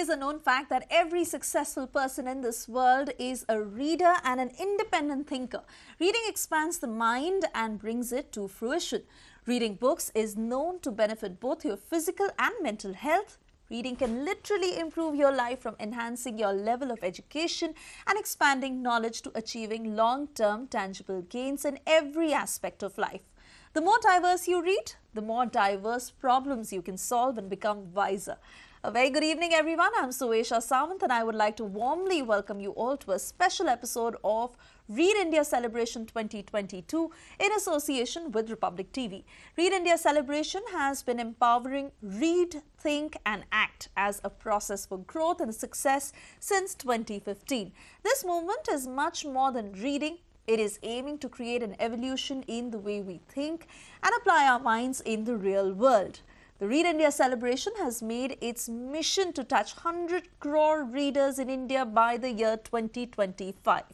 is a known fact that every successful person in this world is a reader and an independent thinker. Reading expands the mind and brings it to fruition. Reading books is known to benefit both your physical and mental health. Reading can literally improve your life, from enhancing your level of education and expanding knowledge to achieving long-term tangible gains in every aspect of life. The more diverse you read, the more diverse problems you can solve and become wiser. A very good evening, everyone. I'm Suesha Samant, and I would like to warmly welcome you all to a special episode of Read India Celebration 2022 in association with Republic TV. Read India Celebration has been empowering read, think and act as a process for growth and success since 2015. This movement is much more than reading. It is aiming to create an evolution in the way we think and apply our minds in the real world. The Read India Celebration has made its mission to touch 100 crore readers in India by the year 2025.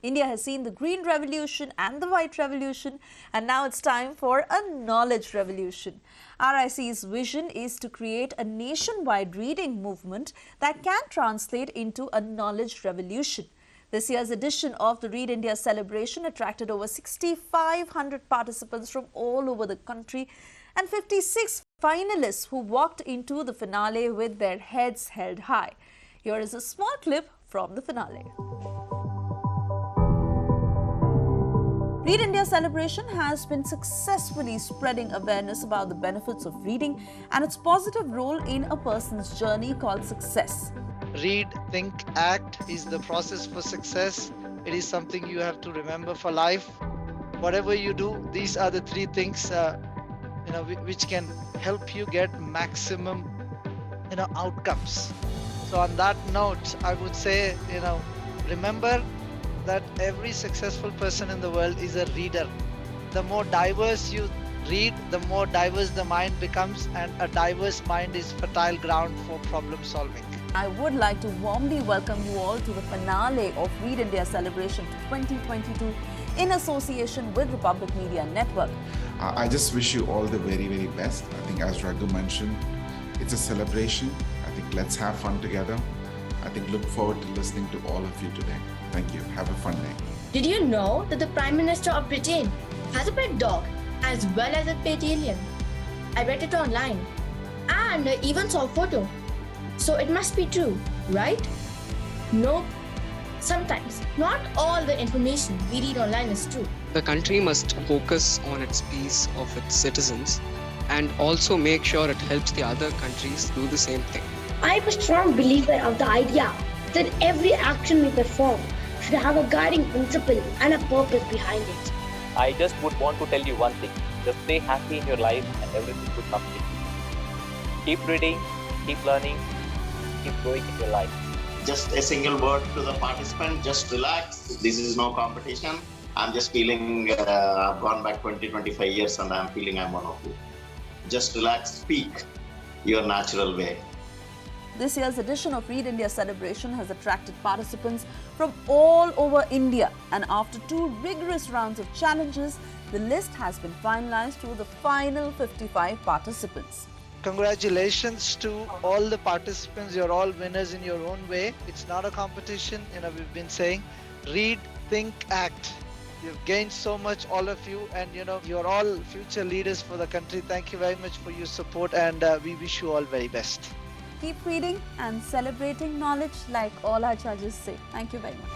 India has seen the Green Revolution and the White Revolution, and now it's time for a knowledge revolution. RIC's vision is to create a nationwide reading movement that can translate into a knowledge revolution. This year's edition of the Read India Celebration attracted over 6,500 participants from all over the country and 56 finalists who walked into the finale with their heads held high. Here is a small clip from the finale. Read India Celebration has been successfully spreading awareness about the benefits of reading and its positive role in a person's journey called success. Read, think, act is the process for success. It is something you have to remember for life. Whatever you do, these are the three things which can help you get maximum outcomes. So on that note, I would say, remember that every successful person in the world is a reader. The more diverse you read, the more diverse the mind becomes, and a diverse mind is fertile ground for problem solving. I would like to warmly welcome you all to the finale of Read India Celebration 2022 in association with Republic Media Network. I just wish you all the very, very best. I think, as Raghu mentioned, it's a celebration. I think let's have fun together. I think look forward to listening to all of you today. Thank you. Have a fun day. Did you know that the Prime Minister of Britain has a pet dog as well as a pet alien? I read it online and I even saw a photo. So it must be true, right? No. Sometimes, not all the information we read online is true. The country must focus on its peace of its citizens and also make sure it helps the other countries do the same thing. I am a strong believer of the idea that every action we perform should have a guiding principle and a purpose behind it. I just would want to tell you one thing. Just stay happy in your life and everything will come to you. Keep reading, keep learning, keep growing in your life. Just a single word to the participant, just relax. This is no competition. I'm just feeling, I've gone back 20-25 years and I'm feeling I'm one of you. Just relax, speak your natural way. This year's edition of Read India Celebration has attracted participants from all over India, and after 2 rigorous rounds of challenges, the list has been finalized to the final 55 participants. Congratulations to all the participants. You're all winners in your own way. It's not a competition. We've been saying read, think, act. You've gained so much, all of you, and you're all future leaders for the country. Thank you very much for your support, and we wish you all very best. Keep reading and celebrating knowledge, like all our judges say. Thank you very much.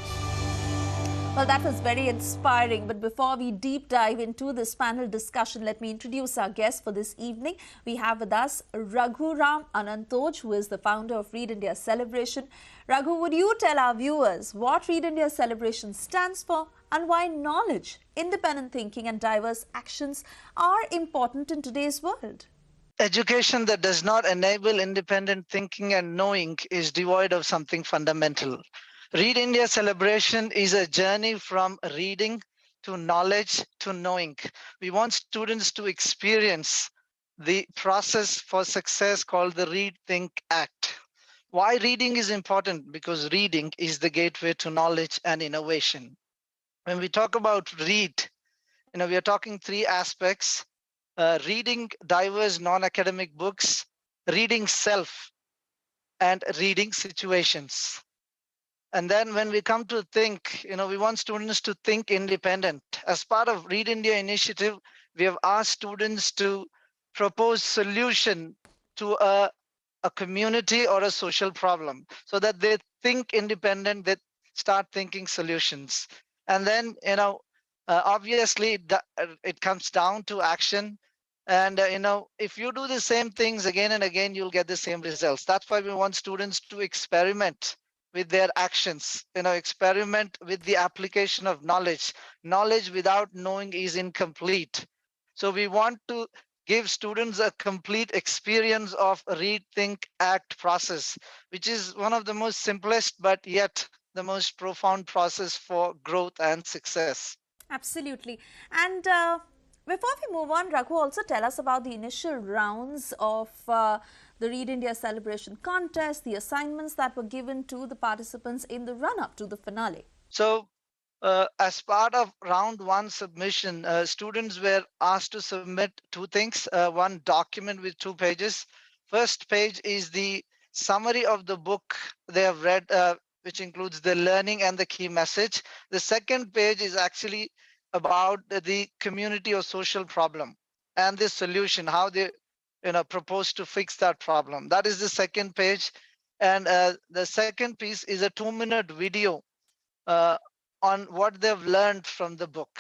Well, that was very inspiring. But before we deep dive into this panel discussion, let me introduce our guest for this evening. We have with us Raghu Anantoj, who is the founder of Read India Celebration. Raghu, would you tell our viewers what Read India Celebration stands for and why knowledge, independent thinking and diverse actions are important in today's world? Education that does not enable independent thinking and knowing is devoid of something fundamental. Read India Celebration is a journey from reading to knowledge to knowing. We want students to experience the process for success called the Read, Think, Act. Why reading is important? Because reading is the gateway to knowledge and innovation. When we talk about read, we are talking 3 aspects. Reading diverse non-academic books, reading self, and reading situations. And then when we come to think, we want students to think independent. As part of Read India initiative, we have asked students to propose solution to a community or a social problem so that they think independent, they start thinking solutions. And then, obviously it comes down to action. And, if you do the same things again and again, you'll get the same results. That's why we want students to experiment with their actions, experiment with the application of knowledge. Knowledge without knowing is incomplete. So we want to give students a complete experience of read, think, act process, which is one of the most simplest, but yet the most profound process for growth and success. Absolutely. And before we move on, Raghu, also tell us about the initial rounds of the Read India Celebration contest, the assignments that were given to the participants in the run-up to the finale. So, as part of round one submission, students were asked to submit two things. One document with 2 pages. First page is the summary of the book they have read, which includes the learning and the key message. The second page is actually about the community or social problem and the solution, how they propose to fix that problem. That is the second page. And the second piece is a 2-minute video uh, on what they've learned from the book.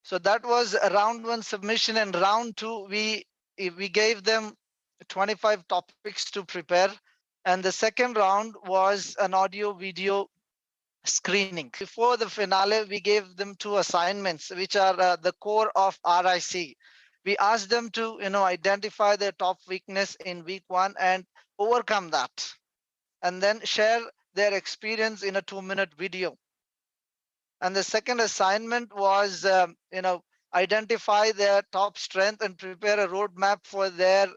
So that was a round one submission, and round two, we gave them 25 topics to prepare. And the second round was an audio video screening. Before the finale, we gave them 2 assignments, which are the core of RIC. We asked them to, identify their top weakness in week 1 and overcome that, and then share their experience in a 2-minute video. And the second assignment was, identify their top strength and prepare a roadmap for their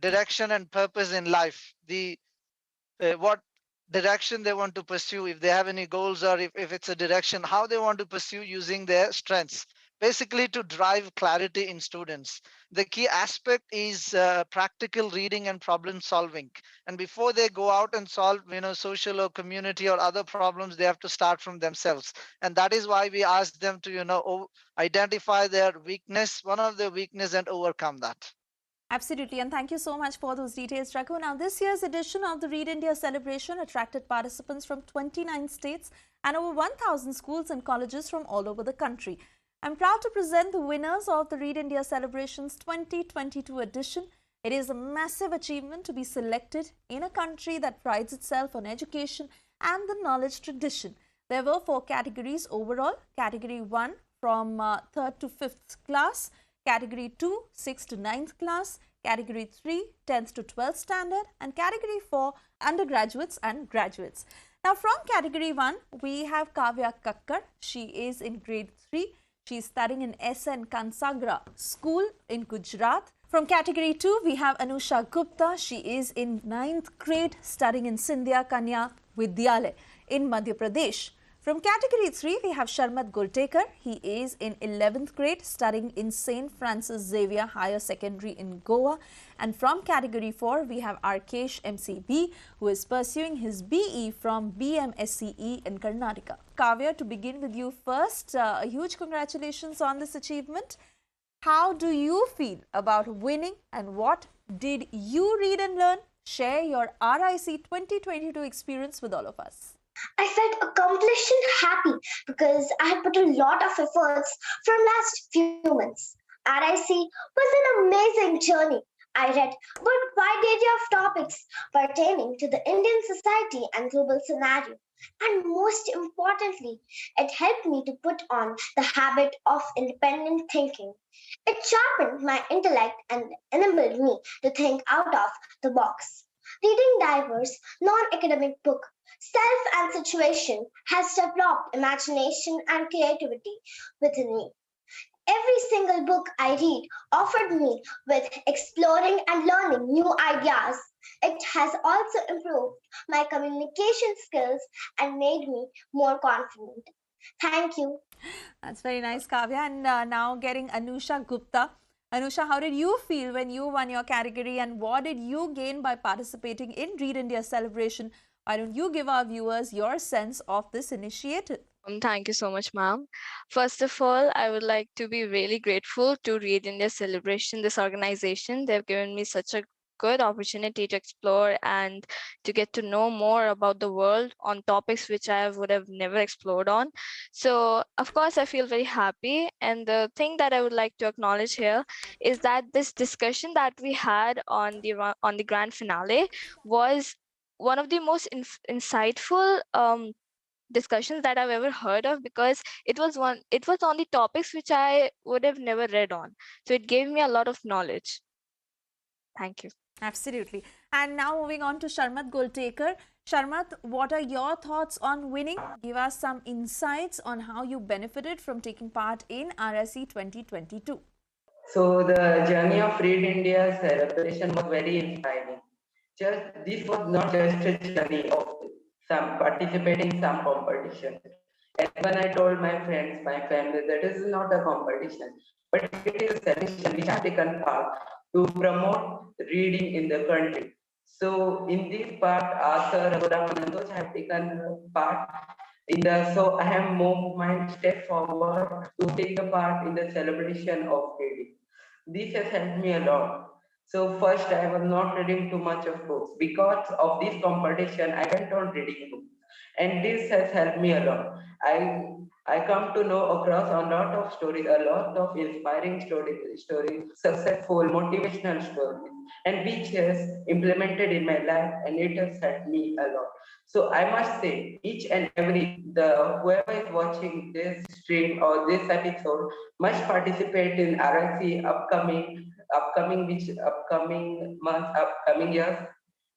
direction and purpose in life. What direction they want to pursue, if they have any goals, or if it's a direction, how they want to pursue using their strengths. Basically, to drive clarity in students. The key aspect is practical reading and problem solving. And before they go out and solve, social or community or other problems, they have to start from themselves. And that is why we asked them to, identify their weakness, one of their weakness, and overcome that. Absolutely, and thank you so much for those details, Raghu. Now, this year's edition of the Read India Celebration attracted participants from 29 states and over 1,000 schools and colleges from all over the country. I'm proud to present the winners of the Read India Celebration's 2022 edition. It is a massive achievement to be selected in a country that prides itself on education and the knowledge tradition. There were 4 categories overall. Category 1 from 3rd to 5th class, Category 2, 6th to 9th class, Category 3, 10th to 12th standard, and Category 4, undergraduates and graduates. Now, from Category 1, we have Kavya Kakkar. She is in grade 3. She is studying in SN Kansagra School in Gujarat. From Category 2, we have Anushas Gupta. She is in 9th grade, studying in Sindhya Kanya Vidyalaya in Madhya Pradesh. From Category 3, we have Sharmas Gultekar. He is in 11th grade, studying in St. Francis Xavier Higher Secondary in Goa. And from Category 4, we have Arkesh MCB, who is pursuing his BE from BMSCE in Karnataka. Kavya, to begin with you first, a huge congratulations on this achievement. How do you feel about winning, and what did you read and learn? Share your RIC 2022 experience with all of us. I felt accomplished and happy because I had put a lot of efforts from last few months. RIC was an amazing journey. I read a good wide area of topics pertaining to the Indian society and global scenario. And most importantly, it helped me to put on the habit of independent thinking. It sharpened my intellect and enabled me to think out of the box. Reading diverse, non-academic books, self and situation has developed imagination and creativity within me. Every single book I read offered me with exploring and learning new ideas. It has also improved my communication skills and made me more confident. Thank you. That's very nice, Kavya. And now getting Anushas Gupta. Anusha, how did you feel when you won your category and what did you gain by participating in Read India celebration? Why don't you give our viewers your sense of this initiative? Thank you so much, ma'am. First of all, I would like to be really grateful to Read India Celebration, this organization. They've given me such a good opportunity to explore and to get to know more about the world on topics which I would have never explored on. So, of course, I feel very happy. And the thing that I would like to acknowledge here is that this discussion that we had on the grand finale was one of the most insightful discussions that I've ever heard of, because it was on the topics which I would have never read on. So it gave me a lot of knowledge. Thank you. Absolutely. And now moving on to Sharmat Goltekar. Sharmat, what are your thoughts on winning? Give us some insights on how you benefited from taking part in RSE 2022. So the journey of Read India celebration was very inspiring. This was not just a journey of some participating in some competition. And when I told my friends, my family, that is not a competition, but it is a celebration which I have taken part to promote reading in the country. So in this part, Arthur, Raghu, and those have taken part in the. So I have moved my step forward to take a part in the celebration of reading. This has helped me a lot. So first, I was not reading too much of books. Because of this competition, I went on reading books, and this has helped me a lot. I come to know across a lot of stories, a lot of inspiring stories, successful, motivational stories, and which has implemented in my life, and it has helped me a lot. So I must say, each and every the whoever is watching this stream or this episode must participate in RIC upcoming months, upcoming years.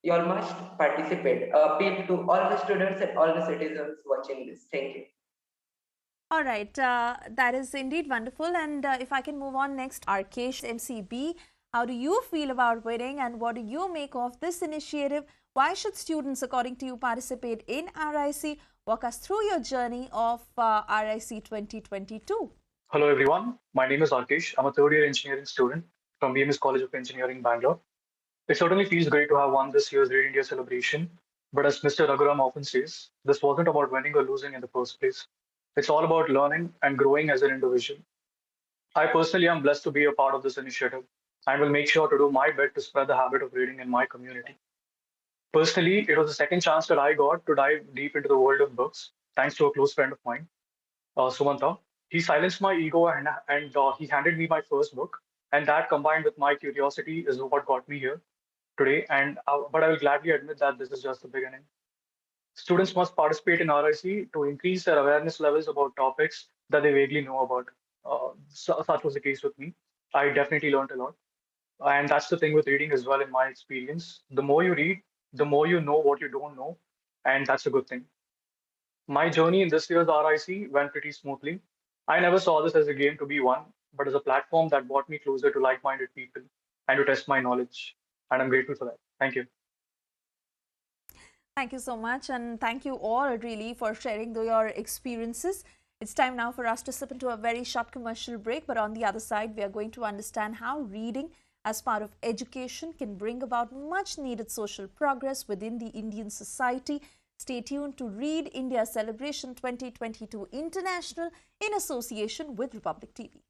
You all must participate. Appeal to all the students and all the citizens watching this. Thank you. All right, that is indeed wonderful. And if I can move on next, Arkesh, MCB, how do you feel about winning and what do you make of this initiative? Why should students, according to you, participate in RIC? Walk us through your journey of RIC 2022. Hello everyone, my name is Arkesh. I'm a third year engineering student from BMS College of Engineering, Bangalore. It certainly feels great to have won this year's Read India celebration, but as Mr. Raghuram often says, this wasn't about winning or losing in the first place. It's all about learning and growing as an individual. I personally am blessed to be a part of this initiative and will make sure to do my bit to spread the habit of reading in my community. Personally, it was the second chance that I got to dive deep into the world of books, thanks to a close friend of mine, Sumanta. He silenced my ego and he handed me my first book. And that combined with my curiosity is what got me here today. But I will gladly admit that this is just the beginning. Students must participate in RIC to increase their awareness levels about topics that they vaguely know about. Such was the case with me. I definitely learned a lot. And that's the thing with reading as well, in my experience. The more you read, the more you know what you don't know. And that's a good thing. My journey in this year's RIC went pretty smoothly. I never saw this as a game to be won, but as a platform that brought me closer to like minded people and to test my knowledge. And I'm grateful for that. Thank you. Thank you so much, and thank you all really for sharing your experiences. It's time now for us to slip into a very short commercial break, but on the other side, we are going to understand how reading as part of education can bring about much needed social progress within the Indian society. Stay tuned to Read India Celebration 2022 International in association with Republic TV.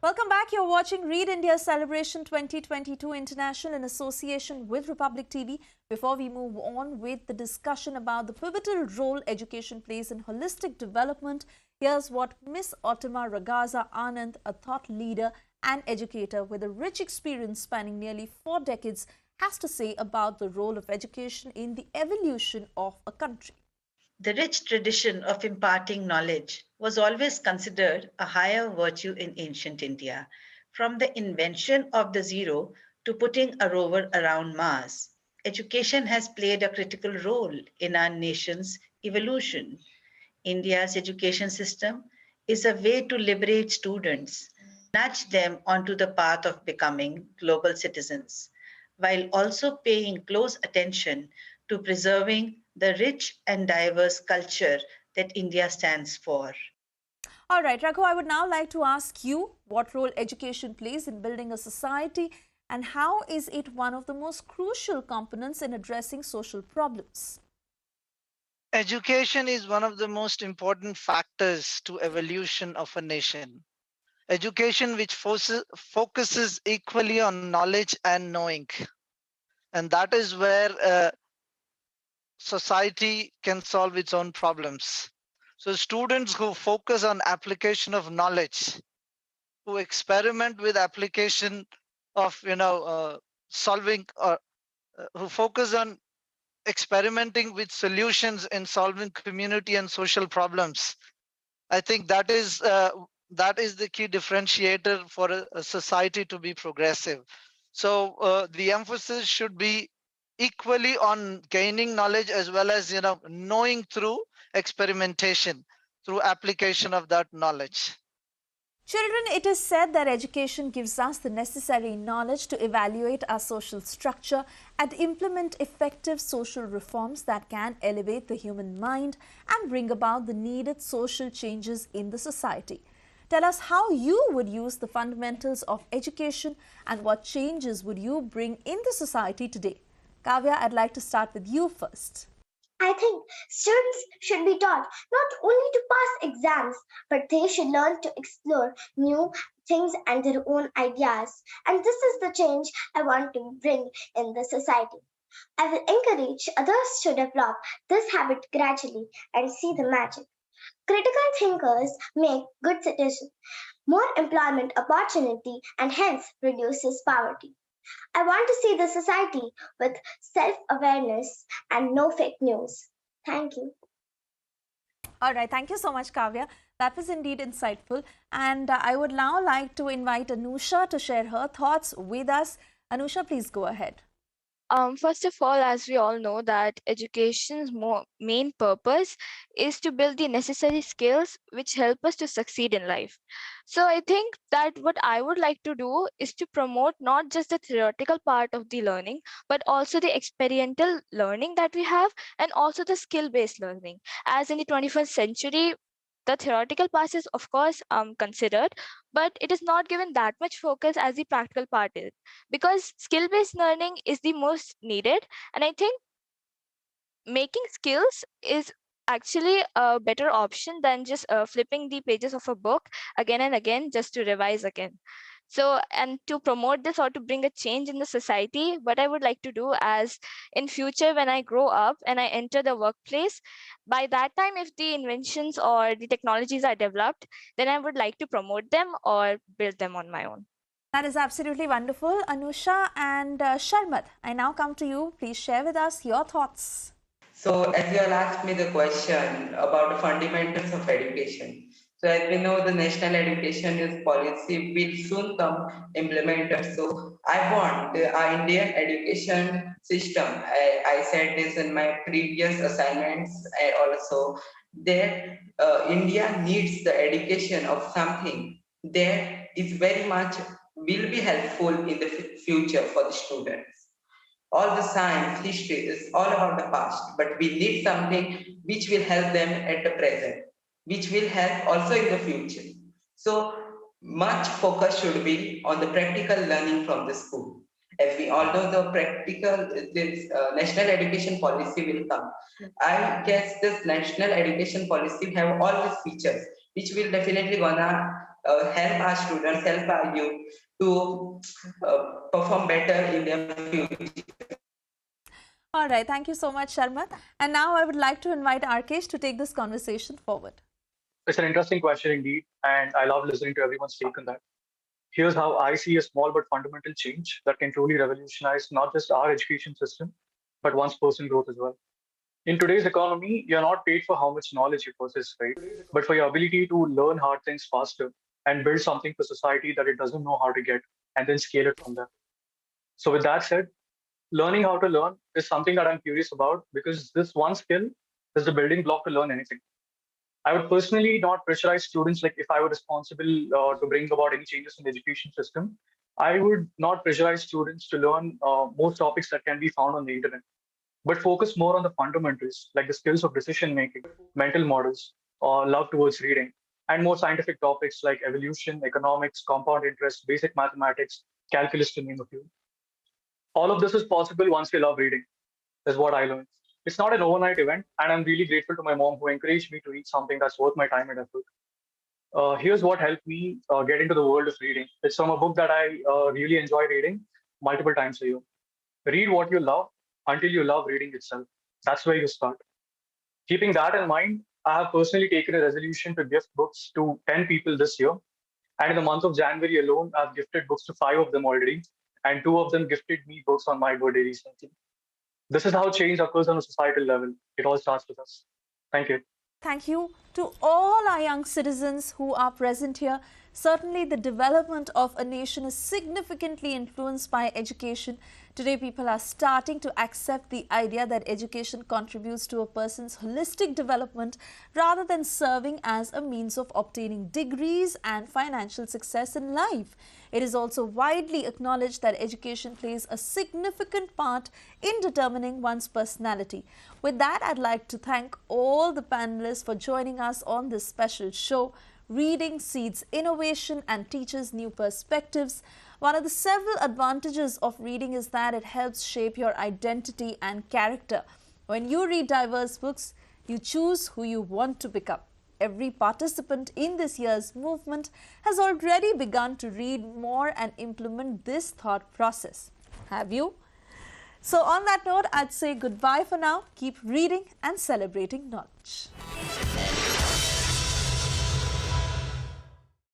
Welcome back. You're watching Read India Celebration 2022 International in association with Republic TV. Before we move on with the discussion about the pivotal role education plays in holistic development, here's what Miss Ottima Ragaza Anand, a thought leader and educator with a rich experience spanning nearly 4 decades, has to say about the role of education in the evolution of a country. The rich tradition of imparting knowledge was always considered a higher virtue in ancient India, from the invention of the zero to putting a rover around Mars. education has played a critical role in our nation's evolution. India's education system is a way to liberate students, nudge them onto the path of becoming global citizens, while also paying close attention to preserving the rich and diverse culture that India stands for. All right, Raghu, I would now like to ask you what role education plays in building a society and how is it one of the most crucial components in addressing social problems? Education is one of the most important factors to evolution of a nation. Education which focuses equally on knowledge and knowing. And that is where society can solve its own problems. So students who focus on application of knowledge, who experiment with application of solving or who focus on experimenting with solutions in solving community and social problems, I think that is the key differentiator for a society to be progressive. So the emphasis should be equally on gaining knowledge as well as knowing through experimentation, through application of that knowledge. Children, it is said that education gives us the necessary knowledge to evaluate our social structure and implement effective social reforms that can elevate the human mind and bring about the needed social changes in the society. Tell us how you would use the fundamentals of education and what changes would you bring in the society today. Kavya, I'd like to start with you first. I think students should be taught not only to pass exams, but they should learn to explore new things and their own ideas. And this is the change I want to bring in the society. I will encourage others to develop this habit gradually and see the magic. Critical thinkers make good citizens, more employment opportunity, and hence reduces poverty. I want to see the society with self awareness and no fake news. Thank you. All right, thank you so much, Kavya. That was indeed insightful. And I would now like to invite Anusha to share her thoughts with us. Anusha, please go ahead. First of all, as we all know, that education's main purpose is to build the necessary skills which help us to succeed in life. So I think that what I would like to do is to promote not just the theoretical part of the learning, but also the experiential learning that we have, and also the skill-based learning. As in the 21st century, the theoretical part is of course considered, but it is not given that much focus as the practical part is, because skill based learning is the most needed. And I think making skills is actually a better option than just flipping the pages of a book again and again just to revise again. So, and to promote this or to bring a change in the society, what I would like to do as in future when I grow up and I enter the workplace, by that time, if the inventions or the technologies are developed, then I would like to promote them or build them on my own. That is absolutely wonderful, Anusha. And Sharmat, I now come to you. Please share with us your thoughts. So, as you all asked me the question about the fundamentals of education. So, as we know, the national education is policy will soon come implemented. So, I want our Indian education system. I said this in my previous assignments also that India needs the education of something that is very much will be helpful in the future for the students. All the science, history is all about the past, but we need something which will help them at the present, which will help also in the future. So much focus should be on the practical learning from the school. As we all know, the practical, this national education policy will come. I guess this national education policy have all these features, which will definitely gonna help our students, help our youth to perform better in their future. All right, thank you so much, Sharmat. And now I would like to invite Arkesh to take this conversation forward. It's an interesting question indeed, and I love listening to everyone's take on that. Here's how I see a small but fundamental change that can truly revolutionize not just our education system, but one's personal growth as well. In today's economy, you're not paid for how much knowledge you possess, right? But for your ability to learn hard things faster and build something for society that it doesn't know how to get, and then scale it from there. So with that said, learning how to learn is something that I'm curious about because this one skill is the building block to learn anything. I would personally not pressurize students like if I were responsible to bring about any changes in the education system. I would not pressurize students to learn most topics that can be found on the internet, but focus more on the fundamentals like the skills of decision making, mental models, or love towards reading, and more scientific topics like evolution, economics, compound interest, basic mathematics, calculus, to name a few. All of this is possible once you love reading, is what I learned. It's not an overnight event, and I'm really grateful to my mom who encouraged me to read something that's worth my time and effort. Here's what helped me get into the world of reading. It's from a book that I really enjoy reading multiple times a year. Read what you love until you love reading itself. That's where you start. Keeping that in mind, I have personally taken a resolution to gift books to 10 people this year. And in the month of January alone, I've gifted books to 5 of them already. And 2 of them gifted me books on my birthday recently. This is how change occurs on a societal level. It all starts with us. Thank you. Thank you to all our young citizens who are present here. Certainly, the development of a nation is significantly influenced by education. Today, people are starting to accept the idea that education contributes to a person's holistic development rather than serving as a means of obtaining degrees and financial success in life. It is also widely acknowledged that education plays a significant part in determining one's personality. With that, I'd like to thank all the panelists for joining us on this special show. Reading seeds innovation and teaches new perspectives. One of the several advantages of reading is that it helps shape your identity and character. When you read diverse books, you choose who you want to become. Every participant in this year's movement has already begun to read more and implement this thought process. Have you? So on that note, I'd say goodbye for now. Keep reading and celebrating knowledge.